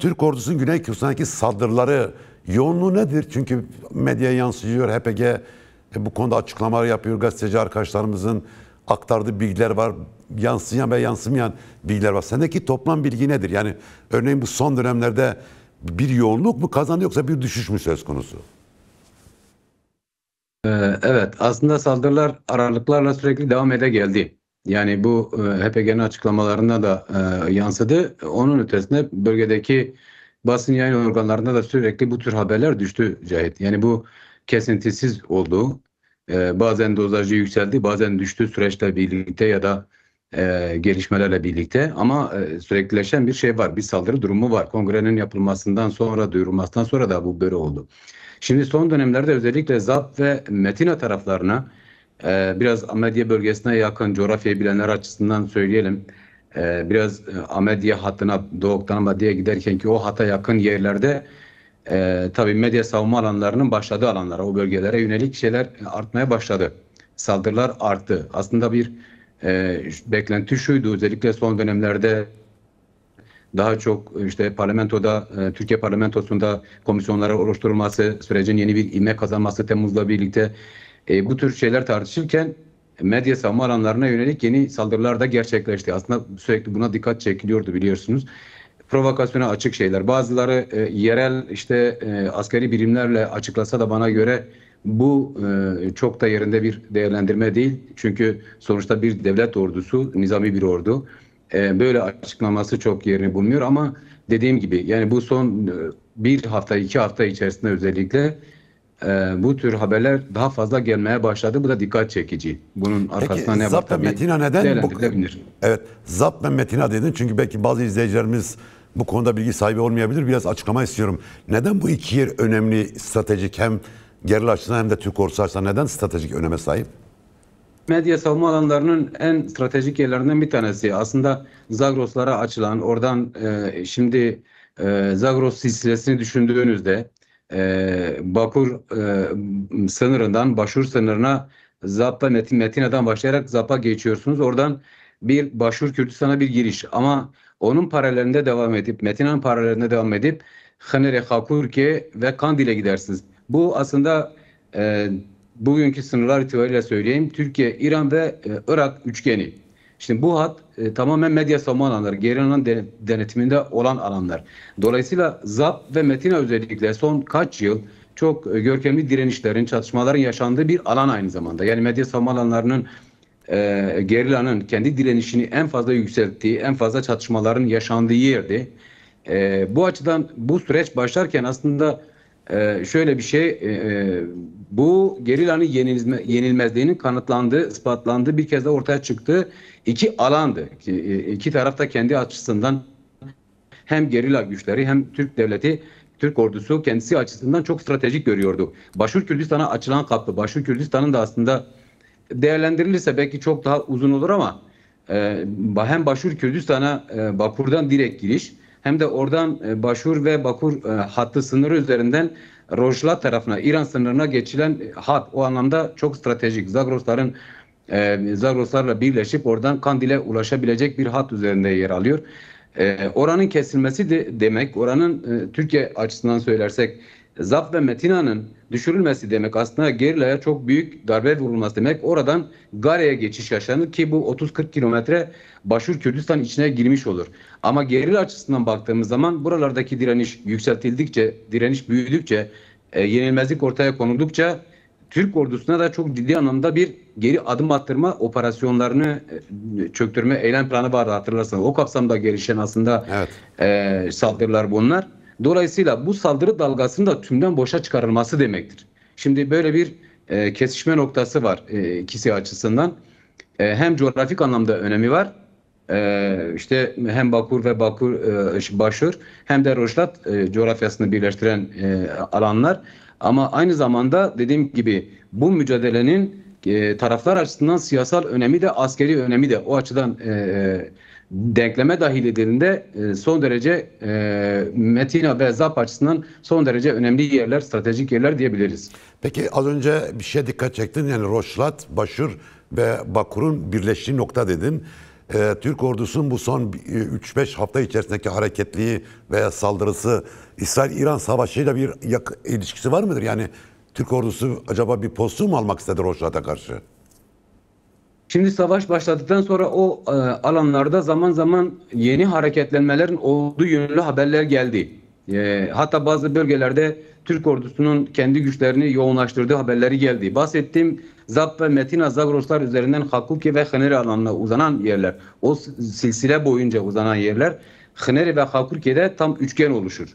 Türk ordusunun Güney Kıbrıs'taki saldırıları yoğunluğu nedir? Çünkü medyaya yansıyor, HPG bu konuda açıklamalar yapıyor, gazeteci arkadaşlarımızın aktardığı bilgiler var, yansıyan ve yansımayan bilgiler var. Sendeki toplam bilgi nedir? Yani örneğin bu son dönemlerde bir yoğunluk mu kazandı yoksa bir düşüş mü söz konusu? Evet, aslında saldırılar aralıklarla sürekli devam ede geldi. Yani bu HPG'nin açıklamalarında da yansıdı. Onun ötesinde bölgedeki basın yayın organlarında da sürekli bu tür haberler düştü Cahit. Yani bu kesintisiz oldu. Bazen dozajı yükseldi, bazen düştü süreçle birlikte ya da gelişmelerle birlikte. Ama süreklileşen bir şey var, bir saldırı durumu var. Kongrenin yapılmasından sonra, duyurulmasından sonra da bu böyle oldu. Şimdi son dönemlerde özellikle ZAP ve Metina taraflarına biraz Amedya bölgesine yakın coğrafyayı bilenler açısından söyleyelim. Biraz Amedya hattına Doğuk'tan Amedya'ya giderken ki o hata yakın yerlerde tabii medya savunma alanlarının başladığı alanlara, o bölgelere yönelik şeyler artmaya başladı. Saldırılar arttı. Aslında bir beklenti şuydu, özellikle son dönemlerde daha çok işte parlamentoda, Türkiye parlamentosunda komisyonlara oluşturulması, sürecin yeni bir ivme kazanması Temmuz'la birlikte bu tür şeyler tartışırken medya savunma alanlarına yönelik yeni saldırılar da gerçekleşti. Aslında sürekli buna dikkat çekiliyordu biliyorsunuz. Provokasyona açık şeyler. Bazıları yerel işte askeri birimlerle açıklasa da bana göre bu çok da yerinde bir değerlendirme değil. Çünkü sonuçta bir devlet ordusu, nizami bir ordu. Böyle açıklaması çok yerini bulmuyor ama dediğim gibi yani bu son bir hafta, iki hafta içerisinde özellikle bu tür haberler daha fazla gelmeye başladı. Bu da dikkat çekici. Bunun Peki arkasında ne var ZAP ve tabii Metina neden bu? değerlendirilebilir. Evet, ZAP ve Metina dedin çünkü belki bazı izleyicilerimiz bu konuda bilgi sahibi olmayabilir. Biraz açıklama istiyorum. Neden bu iki yer önemli, stratejik hem gerilla açısından hem de Türk ordusu açısından neden stratejik öneme sahip? Medya savunma alanlarının en stratejik yerlerinden bir tanesi. Aslında Zagroslara açılan, oradan şimdi Zagros silsilesini düşündüğünüzde Bakur sınırından Başur sınırına Zappa Metina'dan başlayarak Zap'a geçiyorsunuz. Oradan bir Başur Kürdistan'a bir giriş. Ama onun paralelinde devam edip, Metina'nın paralelinde devam edip Hanere, Hakurke ve Kandil'e gidersiniz. Bu aslında bugünkü sınırlar itibariyle söyleyeyim. Türkiye, İran ve Irak üçgeni. Şimdi bu hat tamamen medya savunma alanları, gerillanın denetiminde olan alanlar. Dolayısıyla ZAP ve Metina özellikle son kaç yıl çok görkemli direnişlerin, çatışmaların yaşandığı bir alan aynı zamanda. Yani medya savunma alanlarının gerillanın kendi direnişini en fazla yükselttiği, en fazla çatışmaların yaşandığı yerdi. Bu açıdan bu süreç başlarken aslında şöyle bir şey, bu gerillanın yenilmezliğinin kanıtlandığı, ispatlandığı bir kez de ortaya çıktığı iki alandı. İki taraf da kendi açısından hem gerilla güçleri hem Türk devleti, Türk ordusu kendisi açısından çok stratejik görüyordu. Başur Kürdistan'a açılan kapı, Başur Kürdistan'ın da aslında değerlendirilirse belki çok daha uzun olur ama hem Başur Kürdistan'a Bakur'dan direkt giriş hem de oradan Başur ve Bakur hattı sınırı üzerinden Rojava tarafına, İran sınırına geçilen hat o anlamda çok stratejik. Zagroslarla birleşip oradan Kandil'e ulaşabilecek bir hat üzerinde yer alıyor. Oranın kesilmesi de demek, oranın Türkiye açısından söylersek ZAP ve Metina'nın düşürülmesi demek, aslında gerillaya çok büyük darbe vurulması demek. Oradan Gare'ye geçiş yaşanır ki bu 30-40 kilometre Başur Kürdistan içine girmiş olur. Ama gerilla açısından baktığımız zaman buralardaki direniş yükseltildikçe, direniş büyüdükçe, yenilmezlik ortaya konuldukça Türk ordusuna da çok ciddi anlamda bir geri adım attırma operasyonlarını çöktürme eylem planı vardı hatırlarsanız. O kapsamda gelişen aslında saldırılar bunlar. Dolayısıyla bu saldırı dalgasının da tümden boşa çıkarılması demektir. Şimdi böyle bir kesişme noktası var ikisi açısından. Hem coğrafik anlamda önemi var. İşte hem Bakur ve Başur hem de Rojava coğrafyasını birleştiren alanlar. Ama aynı zamanda dediğim gibi bu mücadelenin taraflar açısından siyasal önemi de askeri önemi de o açıdan denkleme dahil edildiğinde son derece Metina ve ZAP açısından son derece önemli yerler, stratejik yerler diyebiliriz. Peki az önce bir şeye dikkat çektin, yani Rojava, Başur ve Bakur'un birleştiği nokta dedin. Türk ordusunun bu son 3-5 hafta içerisindeki hareketliği veya saldırısı İsrail-İran savaşıyla bir ilişkisi var mıdır? Yani Türk ordusu acaba bir pozisyon mu almak istedi Rojava'ya karşı? Şimdi savaş başladıktan sonra o alanlarda zaman zaman yeni hareketlenmelerin olduğu yönlü haberler geldi. Hatta bazı bölgelerde Türk ordusunun kendi güçlerini yoğunlaştırdığı haberleri geldi. Bahsettiğim Zap ve Metina Zagroslar üzerinden Hakuki ve Hıneri alanına uzanan yerler. O silsile boyunca uzanan yerler Hıneri ve Hakuki'de tam üçgen oluşur.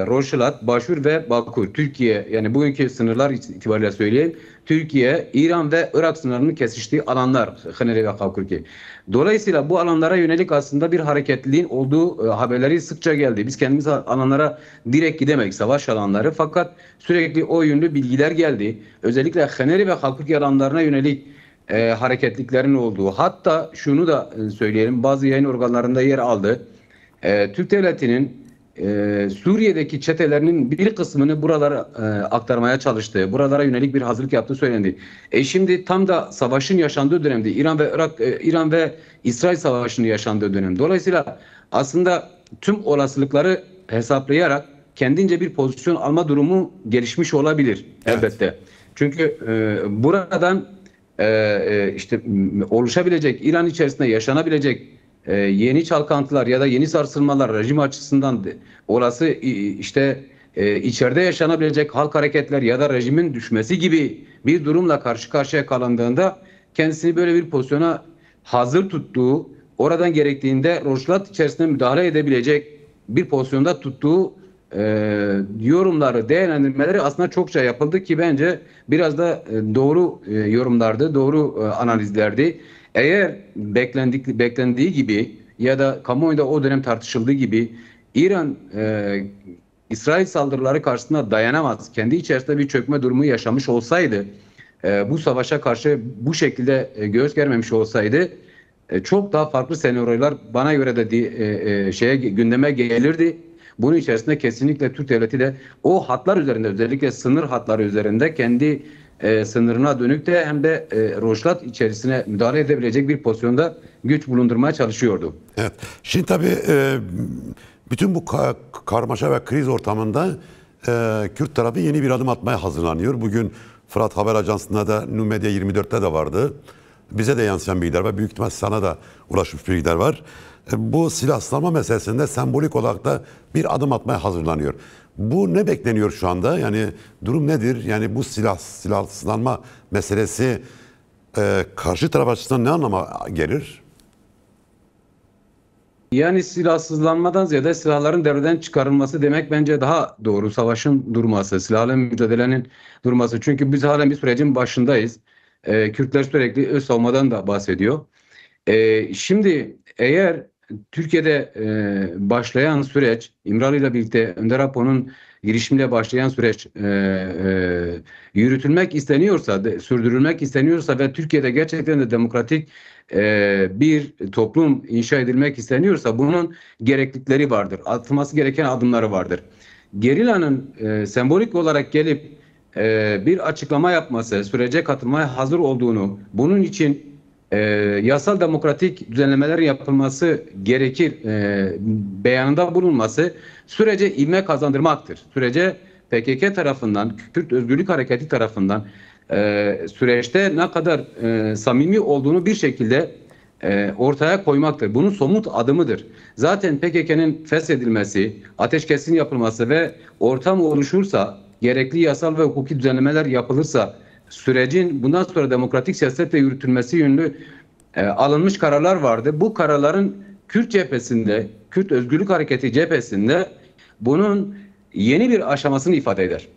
Roşilat, Başur ve Bakur. Türkiye, yani bugünkü sınırlar itibariyle söyleyeyim. Türkiye, İran ve Irak sınırının kesiştiği alanlar Hıneri ve Hakurki. Dolayısıyla bu alanlara yönelik aslında bir hareketliliğin olduğu haberleri sıkça geldi. Biz kendimiz alanlara direkt gidemedik, savaş alanları. Fakat sürekli o yönlü bilgiler geldi. Özellikle Hıneri ve Hakurki alanlarına yönelik hareketliklerin olduğu. Hatta şunu da söyleyelim, bazı yayın organlarında yer aldı. Türk Devleti'nin Suriye'deki çetelerinin bir kısmını buralara aktarmaya çalıştığı, buralara yönelik bir hazırlık yaptığı söylendi. Şimdi tam da savaşın yaşandığı dönemde İran ve İsrail savaşının yaşandığı dönem. Dolayısıyla aslında tüm olasılıkları hesaplayarak kendince bir pozisyon alma durumu gelişmiş olabilir elbette. Evet. Çünkü buradan işte oluşabilecek, İran içerisinde yaşanabilecek yeni çalkantılar ya da yeni sarsılmalar rejim açısından olası işte içeride yaşanabilecek halk hareketler ya da rejimin düşmesi gibi bir durumla karşı karşıya kalındığında kendisini böyle bir pozisyona hazır tuttuğu, oradan gerektiğinde Rojlat içerisinde müdahale edebilecek bir pozisyonda tuttuğu yorumları, değerlendirmeleri aslında çokça yapıldı ki bence biraz da doğru yorumlardı, doğru analizlerdi. Eğer beklendiği gibi ya da kamuoyunda o dönem tartışıldığı gibi İran İsrail saldırıları karşısında dayanamaz, kendi içerisinde bir çökme durumu yaşamış olsaydı, bu savaşa karşı bu şekilde göğüs germemiş olsaydı çok daha farklı senaryolar bana göre de gündeme gelirdi. Bunun içerisinde kesinlikle Türk Devleti de o hatlar üzerinde, özellikle sınır hatları üzerinde kendi sınırına dönük de hem de Rojlat içerisine müdahale edebilecek bir pozisyonda güç bulundurmaya çalışıyordu. Evet. Şimdi tabii bütün bu karmaşa ve kriz ortamında Kürt tarafı yeni bir adım atmaya hazırlanıyor. Bugün Fırat Haber Ajansı'nda da Numedya 24'te de vardı. Bize de yansıyan bilgiler var. Büyük ihtimal sana da ulaşmış bilgiler var. Bu silahlanma meselesinde sembolik olarak da bir adım atmaya hazırlanıyor. Bu ne bekleniyor şu anda? Yani durum nedir? Yani bu silahlanma meselesi karşı taraf açısından ne anlama gelir? Yani silahsızlanmadan ziyade silahların devreden çıkarılması demek bence daha doğru. Savaşın durması, silahlı mücadelenin durması. Çünkü biz halen bir sürecin başındayız. Kürtler sürekli öz savunmadan da bahsediyor. Şimdi eğer Türkiye'de başlayan süreç, İmralı ile birlikte Önder Apo'nun girişimiyle başlayan süreç yürütülmek isteniyorsa, sürdürülmek isteniyorsa ve Türkiye'de gerçekten de demokratik bir toplum inşa edilmek isteniyorsa bunun gereklilikleri vardır. Atılması gereken adımları vardır. Gerila'nın sembolik olarak gelip bir açıklama yapması, sürece katılmaya hazır olduğunu, bunun için yasal demokratik düzenlemeler yapılması gerekir beyanında bulunması sürece ivme kazandırmaktır. Sürece PKK tarafından, Kürt Özgürlük Hareketi tarafından süreçte ne kadar samimi olduğunu bir şekilde ortaya koymaktır. Bunun somut adımıdır. Zaten PKK'nın feshedilmesi, ateşkesin yapılması ve ortam oluşursa, gerekli yasal ve hukuki düzenlemeler yapılırsa, sürecin bundan sonra demokratik siyasetle yürütülmesi yönlü alınmış kararlar vardı. Bu kararların Kürt cephesinde, Kürt Özgürlük Hareketi cephesinde bunun yeni bir aşamasını ifade eder.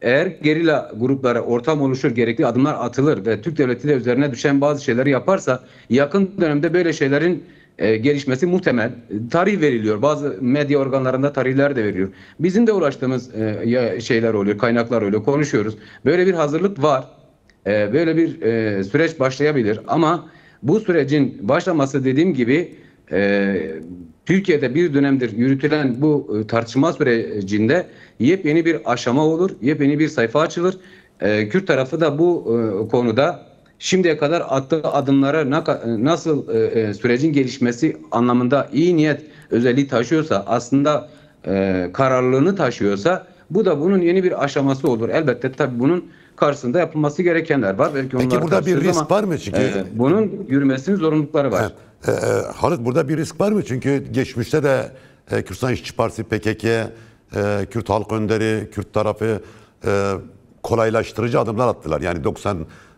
Eğer gerilla grupları ortam oluşur, gerekli adımlar atılır ve Türk Devleti de üzerine düşen bazı şeyleri yaparsa yakın dönemde böyle şeylerin gelişmesi muhtemel. Tarih veriliyor. Bazı medya organlarında tarihler de veriliyor. Bizim de ulaştığımız şeyler oluyor, kaynaklar oluyor, konuşuyoruz. Böyle bir hazırlık var. Böyle bir süreç başlayabilir ama bu sürecin başlaması dediğim gibi Türkiye'de bir dönemdir yürütülen bu tartışma sürecinde yepyeni bir aşama olur, yepyeni bir sayfa açılır. Kürt tarafı da bu konuda şimdiye kadar attığı adımlara nasıl sürecin gelişmesi anlamında iyi niyet özelliği taşıyorsa, aslında kararlılığını taşıyorsa, bu da bunun yeni bir aşaması olur. Elbette tabii bunun karşısında yapılması gerekenler var. Belki Peki onları burada bir tartışırız risk ama var mı? Çünkü bunun yürümesinin zorunlulukları var. Halit, burada bir risk var mı? Çünkü geçmişte de Kürdistan İşçi Partisi, PKK, Kürt Halk Önderi, Kürt tarafı kolaylaştırıcı adımlar attılar. Yani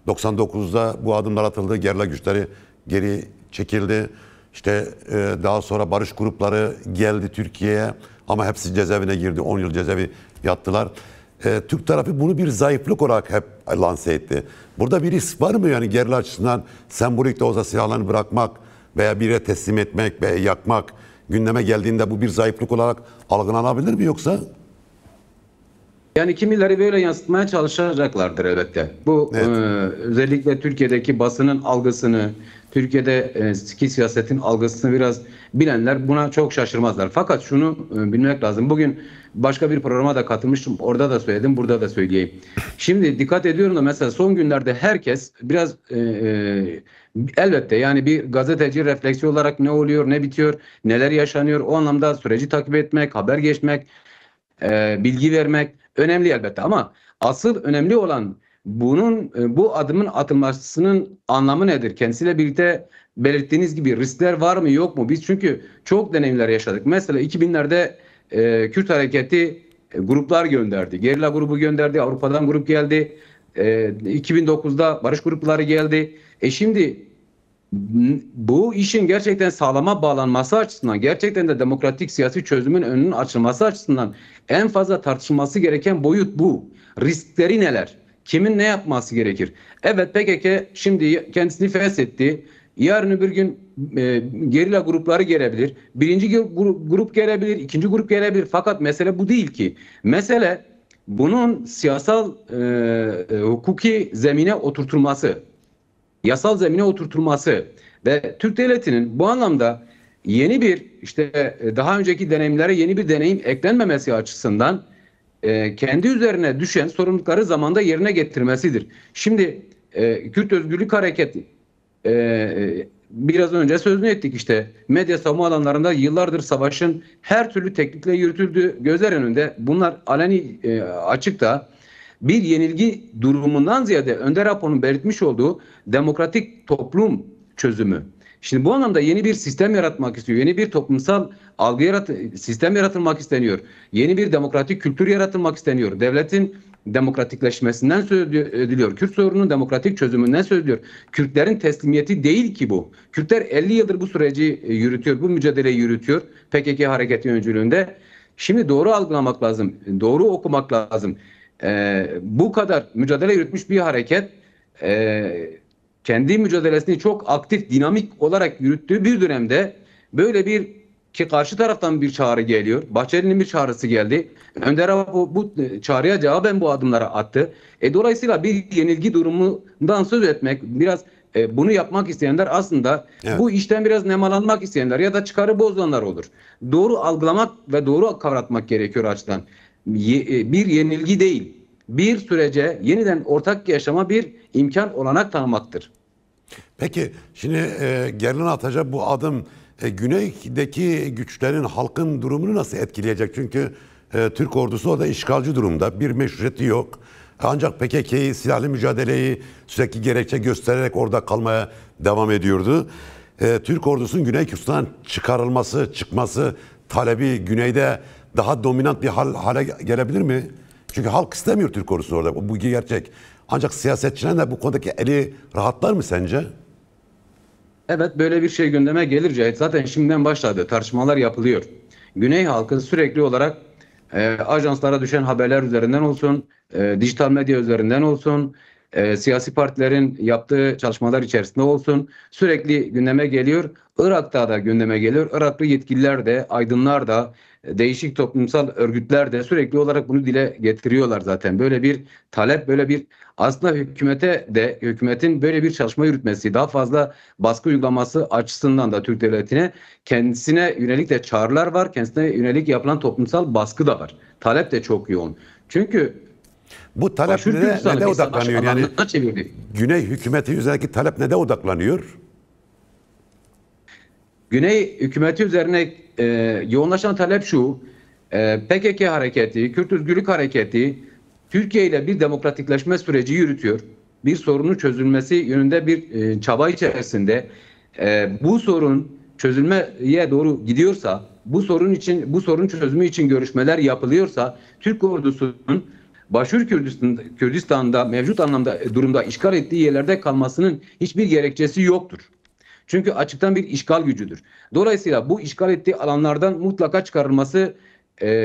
99'da bu adımlar atıldı. Gerilla güçleri geri çekildi. İşte daha sonra barış grupları geldi Türkiye'ye ama hepsi cezaevine girdi. 10 yıl cezaevi yattılar. Türk tarafı bunu bir zayıflık olarak hep lanse etti. Burada bir risk var mı? Yani gerilla açısından sembolik de olsa silahlarını bırakmak veya bir yere teslim etmek veya yakmak gündeme geldiğinde bu bir zayıflık olarak algılanabilir mi yoksa? Yani kimileri böyle yansıtmaya çalışacaklardır elbette. Bu Evet. özellikle Türkiye'deki basının algısını, Türkiye'deki siyasetin algısını biraz bilenler buna çok şaşırmazlar. Fakat şunu bilmek lazım. Bugün başka bir programa da katılmıştım. Orada da söyledim, burada da söyleyeyim. Şimdi dikkat ediyorum da mesela son günlerde herkes biraz elbette yani bir gazeteci refleksi olarak ne oluyor, ne bitiyor, neler yaşanıyor, o anlamda süreci takip etmek, haber geçmek, bilgi vermek önemli elbette, ama asıl önemli olan bu adımın atılmasının anlamı nedir? Kendisiyle birlikte belirttiğiniz gibi riskler var mı yok mu? Biz çünkü çok deneyimler yaşadık. Mesela 2000'lerde Kürt hareketi gruplar gönderdi. Gerilla grubu gönderdi. Avrupa'dan grup geldi. 2009'da barış grupları geldi. Şimdi bu işin gerçekten sağlama bağlanması açısından, gerçekten de demokratik siyasi çözümün önünün açılması açısından en fazla tartışılması gereken boyut bu. Riskleri neler? Kimin ne yapması gerekir? Evet, PKK şimdi kendisini feshetti. Yarın öbür gün gerilla grupları gelebilir. Birinci grup gelebilir, ikinci grup gelebilir. Fakat mesele bu değil ki. Mesele bunun siyasal, hukuki zemine oturtulması, yasal zemine oturtulması ve Türk devletinin bu anlamda yeni bir daha önceki deneyimlere yeni bir deneyim eklenmemesi açısından kendi üzerine düşen sorumlulukları zamanda yerine getirmesidir. Şimdi Kürt Özgürlük Hareketi, biraz önce sözünü ettik, medya savunma alanlarında yıllardır savaşın her türlü teknikle yürütüldüğü gözler önünde, bunlar aleni açıkta bir yenilgi durumundan ziyade Önder Apo'nun belirtmiş olduğu demokratik toplum çözümü. Şimdi bu anlamda yeni bir sistem yaratmak istiyor. Yeni bir toplumsal sistem yaratılmak isteniyor. Yeni bir demokratik kültür yaratılmak isteniyor. Devletin demokratikleşmesinden söz ediliyor. Kürt sorununun demokratik çözümünden söz ediliyor. Kürtlerin teslimiyeti değil ki bu. Kürtler 50 yıldır bu süreci yürütüyor, bu mücadeleyi yürütüyor PKK hareketi öncülüğünde. Şimdi doğru algılamak lazım, doğru okumak lazım. Bu kadar mücadele yürütmüş bir hareket kendi mücadelesini çok aktif, dinamik olarak yürüttüğü bir dönemde böyle bir ki karşı taraftan bir çağrı geliyor. Bahçeli'nin bir çağrısı geldi. Önder Apo bu çağrıya cevaben bu adımları attı. Dolayısıyla bir yenilgi durumundan söz etmek, biraz bunu yapmak isteyenler aslında bu işten biraz nemalanmak isteyenler ya da çıkarı bozanlar olur. Doğru algılamak ve doğru kavratmak gerekiyor açıdan. Bir yenilgi değil, bir sürece yeniden ortak yaşama bir imkan, olanak tanımaktır. Peki şimdi Gerilla atacak bu adım güneydeki güçlerin, halkın durumunu nasıl etkileyecek? Çünkü Türk ordusu orada işgalci durumda. Bir meşruiyeti yok. Ancak PKK'yı, silahlı mücadeleyi sürekli gerekçe göstererek orada kalmaya devam ediyordu. Türk ordusunun Güney Kürdistan'dan çıkması talebi güneyde daha dominant bir hale gelebilir mi? Çünkü halk istemiyor Türk ordusunu orada. Bu gerçek. Ancak siyasetçilerin de bu konudaki eli rahatlar mı sence? Evet, böyle bir şey gündeme gelir Cahit. Zaten şimdiden başladı. Tartışmalar yapılıyor. Güney halkı sürekli olarak ajanslara düşen haberler üzerinden olsun, dijital medya üzerinden olsun, siyasi partilerin yaptığı çalışmalar içerisinde olsun sürekli gündeme geliyor. Irak'ta da gündeme geliyor. Iraklı yetkililer de, aydınlar da, değişik toplumsal örgütler de sürekli olarak bunu dile getiriyorlar zaten. Böyle bir talep, böyle bir aslında hükümetin böyle bir çalışma yürütmesi, daha fazla baskı uygulaması açısından da Türk devletine kendisine yönelik de çağrılar var. Kendisine yönelik yapılan toplumsal baskı da var. Talep de çok yoğun. Çünkü Bu talep Başur Kürdistan'ı nede bir savaş odaklanıyor? Yani alanına çevirdi. Güney hükümeti üzerindeki talep nede odaklanıyor? Güney hükümeti üzerine yoğunlaşan talep şu: PKK hareketi, Kürt Özgürlük Hareketi Türkiye ile bir demokratikleşme süreci yürütüyor. Bir sorunun çözülmesi yönünde bir çaba içerisinde. Bu sorun çözülmeye doğru gidiyorsa, bu sorun çözümü için görüşmeler yapılıyorsa, Türk ordusunun Başur Kürdistan'da mevcut durumda işgal ettiği yerlerde kalmasının hiçbir gerekçesi yoktur. Çünkü açıktan bir işgal gücüdür. Dolayısıyla bu işgal ettiği alanlardan mutlaka çıkarılması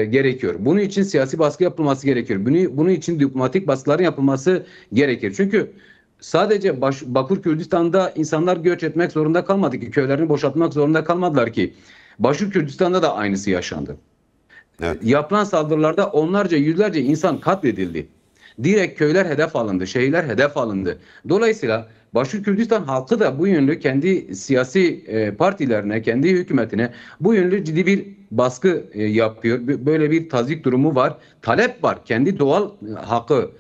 gerekiyor. Bunun için siyasi baskı yapılması gerekiyor. Bunun için diplomatik baskıların yapılması gerekir. Çünkü sadece Bakur Kürdistan'da insanlar göç etmek zorunda kalmadı ki, köylerini boşaltmak zorunda kalmadılar ki. Başur Kürdistan'da da aynısı yaşandı. Evet. Yapılan saldırılarda onlarca, yüzlerce insan katledildi. Direkt köyler hedef alındı, şehirler hedef alındı. Dolayısıyla Başur Kürdistan halkı da bu yönlü kendi siyasi partilerine, kendi hükümetine bu yönlü ciddi bir baskı yapıyor. Böyle bir tazyik durumu var. Talep var. Kendi doğal hakkı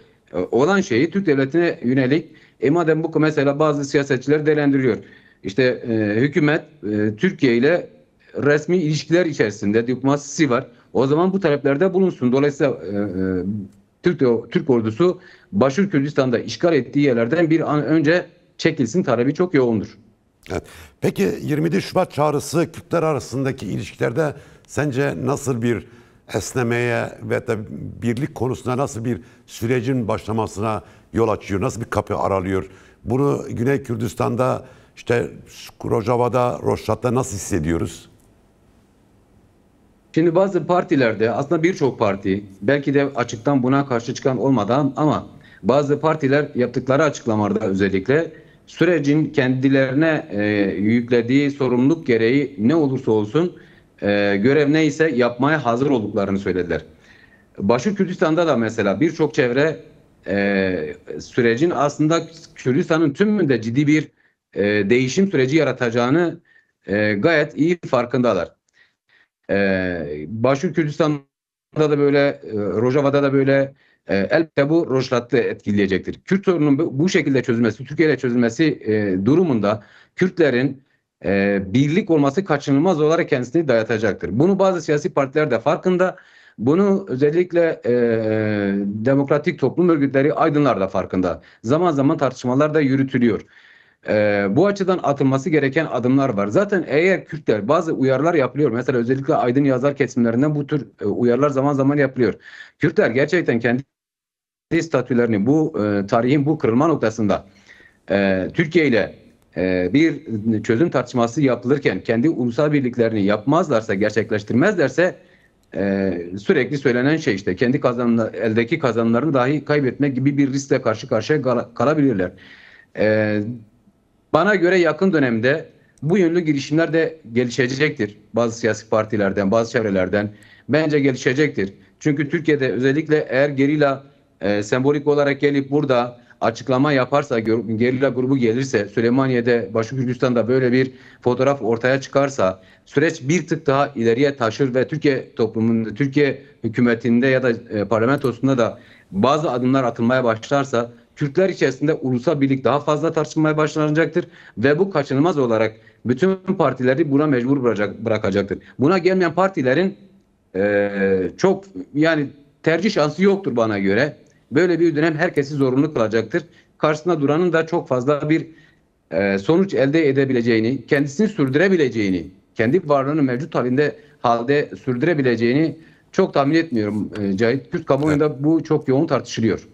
olan şeyi Türk devletine yönelik. Madem bu mesela bazı siyasetçiler değerlendiriyor. İşte hükümet Türkiye ile resmi ilişkiler içerisinde diplomasisi var. O zaman bu taleplerde bulunsun. Dolayısıyla Türk ordusu Başur Kürdistan'da işgal ettiği yerlerden bir an önce çekilsin talebi çok yoğundur. Evet. Peki 27 Şubat çağrısı Kürtler arasındaki ilişkilerde sence nasıl bir esnemeye ve de birlik konusunda nasıl bir sürecin başlamasına yol açıyor? Nasıl bir kapı aralıyor? Bunu Güney Kürdistan'da işte Rojava'da, Roşlat'ta nasıl hissediyoruz? Şimdi bazı partilerde, aslında birçok parti, belki de açıktan buna karşı çıkan olmadan, ama bazı partiler yaptıkları açıklamalarda özellikle sürecin kendilerine yüklediği sorumluluk gereği ne olursa olsun görev neyse yapmaya hazır olduklarını söylediler. Başka Kürdistan'da da mesela birçok çevre sürecin aslında Kürdistan'ın tümünde ciddi bir değişim süreci yaratacağını gayet iyi farkındalar. Başka Kürdistan'da da böyle, Rojava'da da böyle, elbette bu Rojava'da etkileyecektir. Kürt sorununun bu şekilde çözülmesi, Türkiye ile çözülmesi durumunda Kürtlerin birlik olması kaçınılmaz olarak kendisini dayatacaktır. Bunu bazı siyasi partiler de farkında. Bunu özellikle demokratik toplum örgütleri, aydınlar da farkında. Zaman zaman tartışmalar da yürütülüyor. Bu açıdan atılması gereken adımlar var. Zaten eğer Kürtler bazı uyarılar yapılıyor. Mesela özellikle aydın yazar kesimlerinden bu tür uyarılar zaman zaman yapılıyor. Kürtler gerçekten kendi statülerini bu tarihin bu kırılma noktasında Türkiye ile bir çözüm tartışması yapılırken kendi ulusal birliklerini yapmazlarsa, gerçekleştirmezlerse sürekli söylenen şey işte kendi eldeki kazanımlarını dahi kaybetmek gibi bir riskle karşı karşıya kalabilirler. Bana göre yakın dönemde bu yönlü girişimler de gelişecektir. Bazı siyasi partilerden, bazı çevrelerden bence gelişecektir. Çünkü Türkiye'de özellikle eğer gerilla sembolik olarak gelip burada açıklama yaparsa, gerilla grubu gelirse, Süleymaniye'de, Başka Kürdistan'da böyle bir fotoğraf ortaya çıkarsa, süreç bir tık daha ileriye taşır ve Türkiye toplumunda, Türkiye hükümetinde ya da parlamentosunda da bazı adımlar atılmaya başlarsa, Kürtler içerisinde ulusal birlik daha fazla tartışılmaya başlanacaktır ve bu kaçınılmaz olarak bütün partileri buna mecbur bırakacaktır. Buna gelmeyen partilerin çok, yani tercih şansı yoktur bana göre. Böyle bir dönem herkesi zorunlu kılacaktır. Karşısında duranın da çok fazla bir sonuç elde edebileceğini, kendisini sürdürebileceğini, kendi varlığını mevcut halde sürdürebileceğini çok tahmin etmiyorum Cahit. Kürt kamuoyunda bu çok yoğun tartışılıyor.